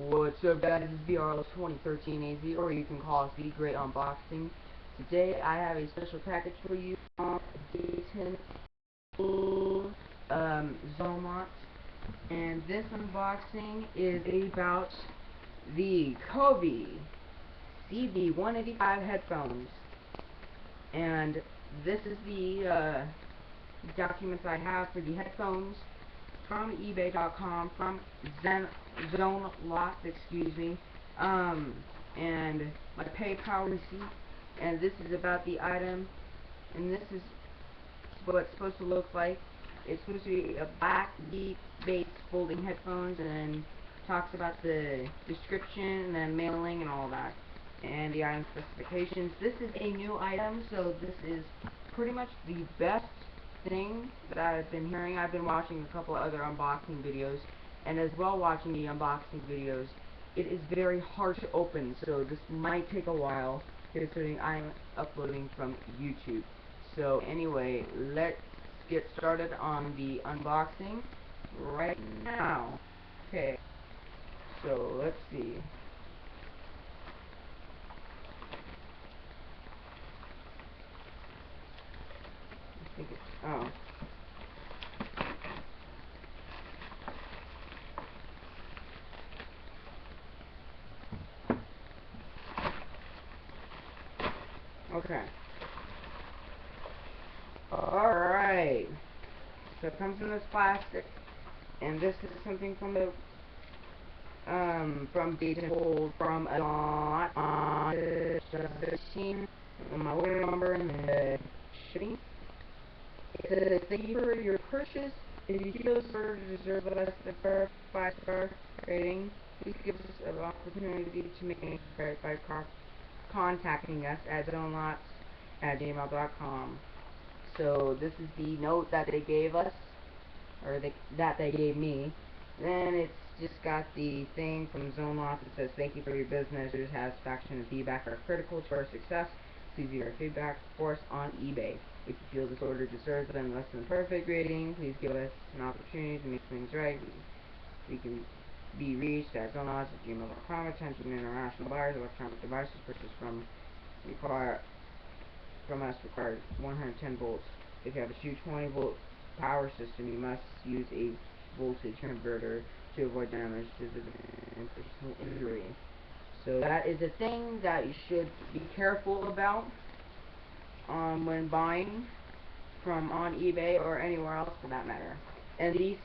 What's up, guys? This is VRL2013AZ, or you can call us the Great Unboxing. Today I have a special package for you from Dayton Zomont, and this unboxing is about the Coby CV185 headphones. And this is the documents I have for the headphones from eBay.com, from Zonelot, and my PayPal receipt. And this is about the item, and this is what it's supposed to look like. It's supposed to be a black beat-based folding headphones, and then talks about the description and then mailing and all that, and the item specifications. This is a new item, so this is pretty much the best thing that I've been hearing. I've been watching a couple of other unboxing videos, and as well watching the unboxing videos, it is very hard to open, so this might take a while considering I'm uploading from YouTube. So anyway, let's get started on the unboxing right now. Okay, so let's see. I think it's, oh. Okay. Alright. So it comes in this plastic, and this is something from the from Dayton Hold, from a on 13, my order number and the shipping. It says, thank you for your purchase. If you feel this order deserves less than 5-star rating, please give us an opportunity to make a credit by contacting us at zonelot@gmail.com. So this is the note that they gave us, or that they gave me. Then it's just got the thing from Zonelot that says, thank you for your business. Your satisfaction and feedback are critical to our success. Please leave your feedback for us on eBay. If you feel this order deserves a less than perfect rating, please give us an opportunity to make things right. We can be reached at zonelot@gmail.com. Attention international buyers. Electronic devices purchased from us requires 110 volts. If you have a 220 volt power system, you must use a voltage converter to avoid damage to the and personal injury. So that is a thing that you should be careful about when buying from on eBay or anywhere else for that matter. And these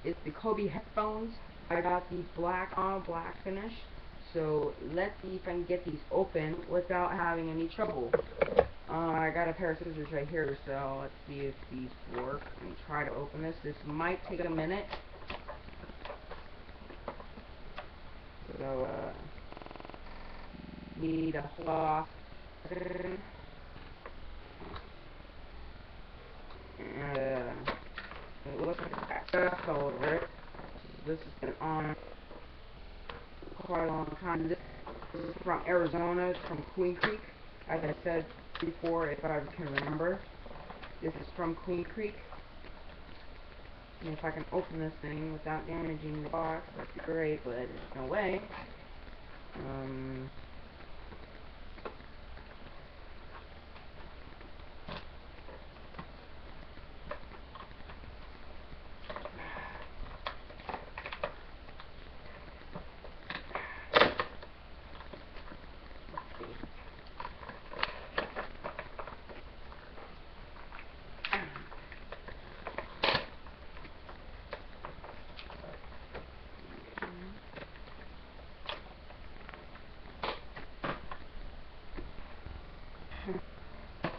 is the Coby headphones. I got the black on black finish. So let's see if I can get these open without having any trouble. I got a pair of scissors right here, so let's see if these work. Let me try to open this. This might take a minute. So, need a cloth. And, it looks like it's got stuff all over it. This has been on quite a long time. This is from Arizona. It's from Queen Creek, as I said before, if I can remember. This is from Queen Creek. And if I can open this thing without damaging the box, that'd be great, but there's no way.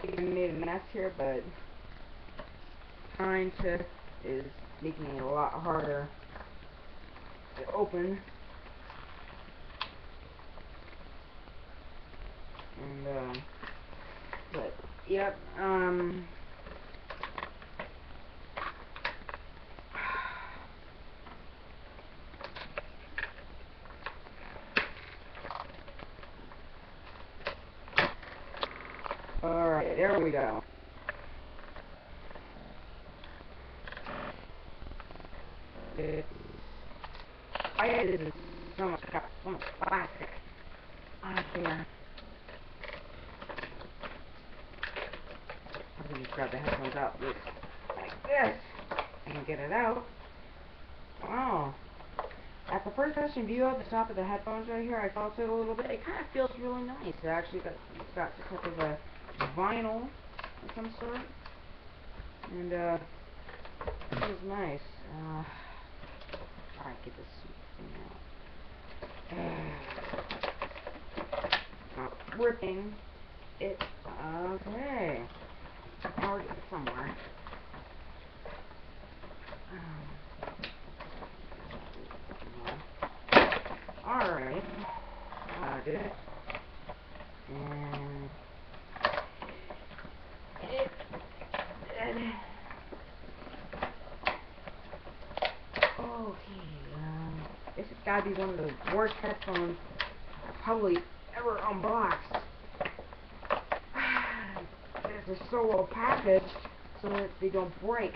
I made a mess here, but trying to is making it a lot harder to open. And but yep, alright, there we go. I so much crap, so much plastic out here. I'm gonna just grab the headphones out like this. I can get it out. Oh. At the first person view of the top of the headphones right here, I felt it a little bit. It kind of feels really nice. It actually it's got some type of a vinyl of some sort. And it feels nice. Alright, get this thing out. Not ripping it. Okay. Now we're getting somewhere. Alright. Got it. And okay, this has got to be one of the worst headphones I've probably ever unboxed. They're so well packaged so that they don't break.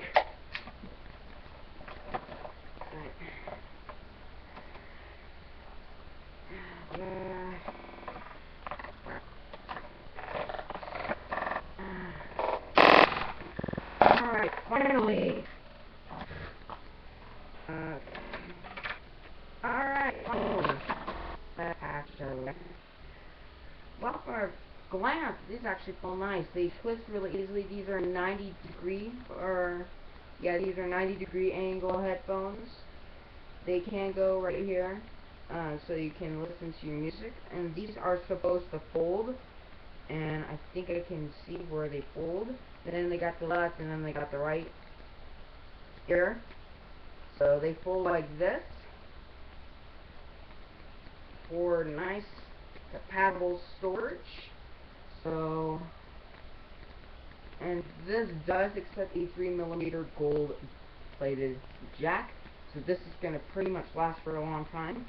Alright, finally! Alright, finally! That actually. Well, for a glance, these actually feel nice. They twist really easily. These are 90 degree, these are 90-degree angle headphones. They can go right here, so you can listen to your music. And these are supposed to fold, and I think I can see where they fold. And then they got the left, and then they got the right here. So they fold like this for nice compatible storage. So, and this does accept a 3mm gold plated jack. So this is going to pretty much last for a long time.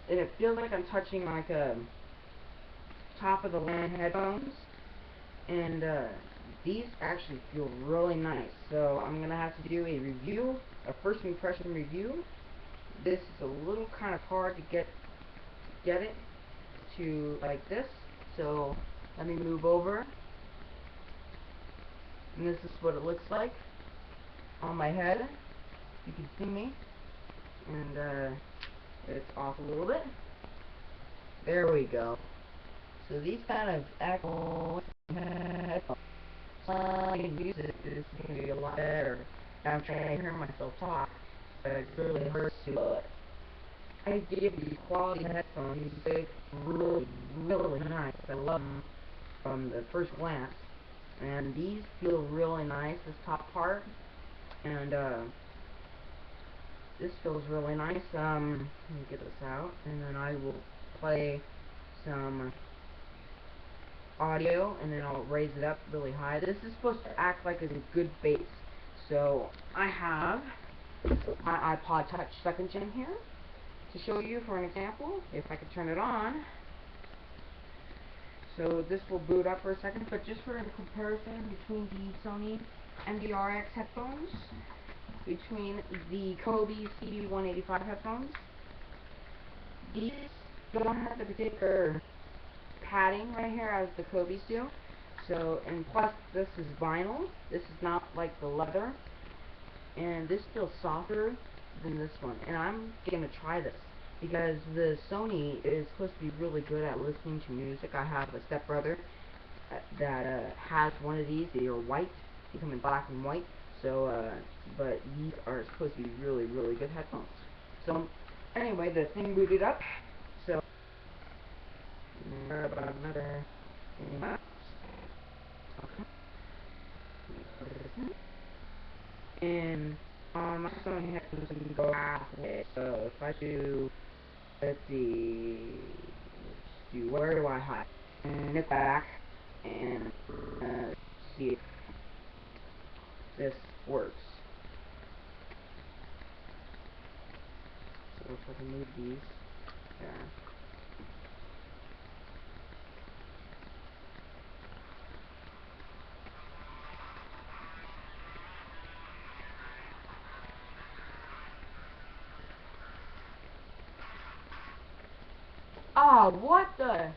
And it feels like I'm touching like a top of the line headphones. And these actually feel really nice. So I'm going to have to do a review, a first impression review. This is a little kind of hard to get it to like this. So let me move over. And this is what it looks like on my head. You can see me. And it's off a little bit. There we go. So these kind of act headphones. Music is going to be a lot better. I'm trying to hear myself talk, but it really hurts to. But I give these quality headphones. They're really, really nice. I love them from the first glance. And these feel really nice. This top part, and this feels really nice. Let me get this out, and then I will play some audio, and then I'll raise it up really high. This is supposed to act like a good bass. So I have my iPod Touch 2nd Gen here to show you for an example, if I could turn it on. So this will boot up for a second, but just for a comparison between the Sony MDRX headphones, between the Coby CV185 headphones, these don't have the particular padding right here as the Cobys do. So, and plus this is vinyl. This is not like the leather, and this feels softer than this one. And I'm gonna try this because the Sony is supposed to be really good at listening to music. I have a stepbrother that has one of these. They are white. They come in black and white. So, but these are supposed to be really, really good headphones. So, anyway, the thing booted up. So, about another thing. Okay. And my Sony headphones can go halfway. So if I do, let's see, where do I hide? And it's back, and see if this works. So if I can move these, there. Oh, what the?